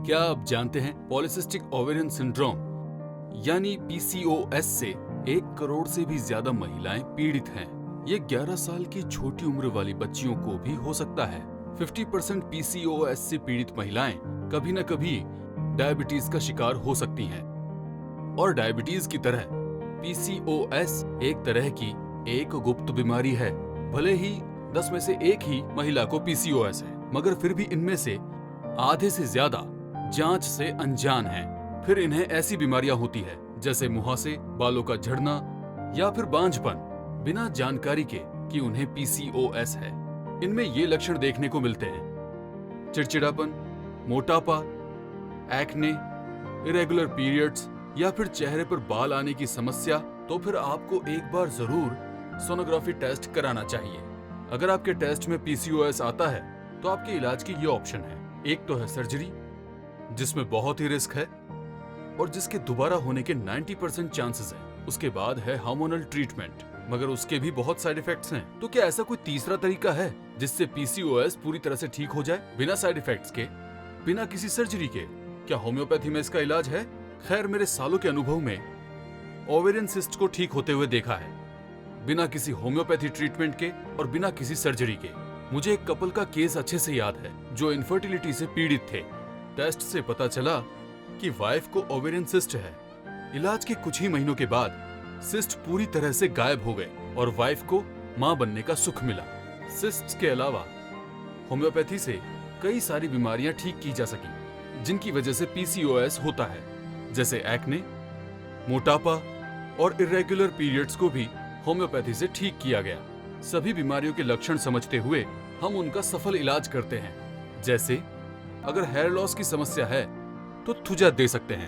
क्या आप जानते हैं पॉलीसिस्टिक ओवेरियन सिंड्रोम यानी पीसीओएस से 1 करोड़ से भी ज्यादा महिलाएं पीड़ित हैं। ये 11 साल की छोटी उम्र वाली बच्चियों को भी हो सकता है। 50% पीसीओएस से पीड़ित महिलाएं कभी न कभी डायबिटीज का शिकार हो सकती हैं। और डायबिटीज की तरह पीसीओएस एक तरह की एक गुप्त बीमारी है। भले ही 10 में से 1 ही महिला को पीसीओएस है, मगर फिर भी इनमें से आधे से ज्यादा जांच से अनजान हैं। फिर इन्हें ऐसी बीमारियां होती है जैसे मुहासे, बालों का झड़ना या फिर बांझपन, बिना जानकारी के कि उन्हें पीसीओएस है। इनमें ये लक्षण देखने को मिलते हैं: चिड़चिड़ापन, मोटापा, एक्ने, इरेगुलर पीरियड्स या फिर चेहरे पर बाल आने की समस्या। तो फिर आपको एक बार जरूर सोनोग्राफी टेस्ट कराना चाहिए। अगर आपके टेस्ट में पीसीओएस आता है तो आपके इलाज की ये ऑप्शन है। एक तो है सर्जरी, जिसमें बहुत ही रिस्क है और जिसके दोबारा होने के 90% चांसेस हैं। उसके बाद है हार्मोनल ट्रीटमेंट, मगर उसके भी बहुत साइड इफेक्ट्स हैं। तो क्या ऐसा कोई तीसरा तरीका है जिससे पीसीओएस पूरी तरह से ठीक हो जाए, बिना साइड इफेक्ट्स के, बिना किसी सर्जरी के? क्या होम्योपैथी में इसका इलाज है? खैर, मेरे सालों के अनुभव में ओवेरियन सिस्ट को ठीक होते हुए देखा है, बिना किसी होम्योपैथी ट्रीटमेंट के और बिना किसी सर्जरी के। मुझे एक कपल का केस अच्छे से याद है जो इनफर्टिलिटी से पीड़ित थे। टेस्ट से पता चला कि वाइफ को ओवेरियन सिस्ट है। इलाज के कुछ ही महीनों के बाद सिस्ट पूरी तरह से गायब हो गए और वाइफ को मां बनने का सुख मिला। सिस्ट के अलावा होम्योपैथी से कई सारी बीमारियां ठीक की जा सकी जिनकी वजह से पीसीओएस होता है, जैसे एक्ने, मोटापा और इरेगुलर पीरियड्स को भी होम्योपैथी से ठीक किया गया। सभी बीमारियों के लक्षण समझते हुए हम उनका सफल इलाज करते हैं। जैसे अगर हेयर लॉस की समस्या है तो थुजा दे सकते हैं।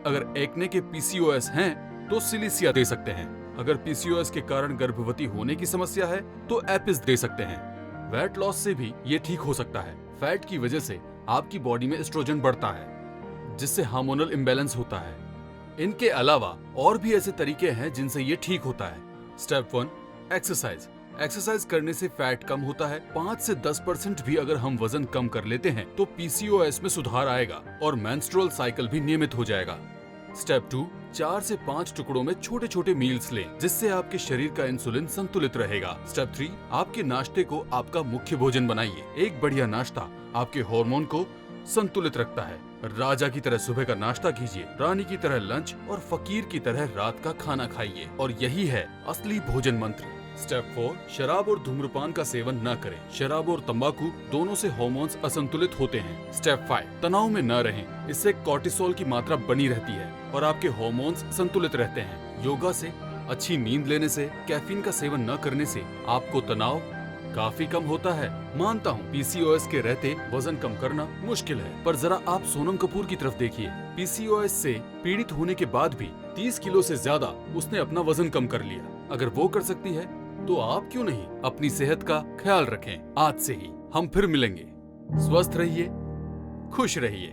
अगर एक्ने के पीसीओएस हैं तो सिलिसिया दे सकते हैं। अगर पीसीओएस के कारण गर्भवती होने की समस्या है तो एपिस दे सकते हैं। वेट लॉस से भी ये ठीक हो सकता है। फैट की वजह से आपकी बॉडी में एस्ट्रोजन बढ़ता है, जिससे हार्मोनल इम्बैलेंस होता है। इनके अलावा और भी ऐसे तरीके हैं जिनसे ये ठीक होता है। Step 1, exercise. एक्सरसाइज करने से फैट कम होता है। 5 से 10% भी अगर हम वजन कम कर लेते हैं तो पीसीओएस में सुधार आएगा और मेंस्ट्रुअल साइकिल भी नियमित हो जाएगा। स्टेप 2, 4 से 5 टुकड़ों में छोटे छोटे मील्स लें, जिससे आपके शरीर का इंसुलिन संतुलित रहेगा। स्टेप 3, आपके नाश्ते को आपका मुख्य भोजन बनाइए। एक बढ़िया नाश्ता आपके हार्मोन को संतुलित रखता है। राजा की तरह सुबह का नाश्ता कीजिए, रानी की तरह लंच और फकीर की तरह रात का खाना खाइए। और यही है असली भोजन मंत्र। स्टेप 4, शराब और धूम्रपान का सेवन न करें। शराब और तंबाकू दोनों से हार्मोन्स असंतुलित होते हैं। स्टेप 5, तनाव में न रहें। इससे कॉर्टिसोल की मात्रा बनी रहती है और आपके हार्मोन्स संतुलित रहते हैं। योगा से, अच्छी नींद लेने से, कैफीन का सेवन न करने से आपको तनाव काफी कम होता है। मानता हूँ पीसीओएस के रहते वजन कम करना मुश्किल है, पर जरा आप सोनम कपूर की तरफ देखिए। पीसीओएस से पीड़ित होने के बाद भी 30 किलो से ज्यादा उसने अपना वजन कम कर लिया। अगर वो कर सकती है तो आप क्यों नहीं? अपनी सेहत का ख्याल रखें आज से ही। हम फिर मिलेंगे। स्वस्थ रहिए, खुश रहिए।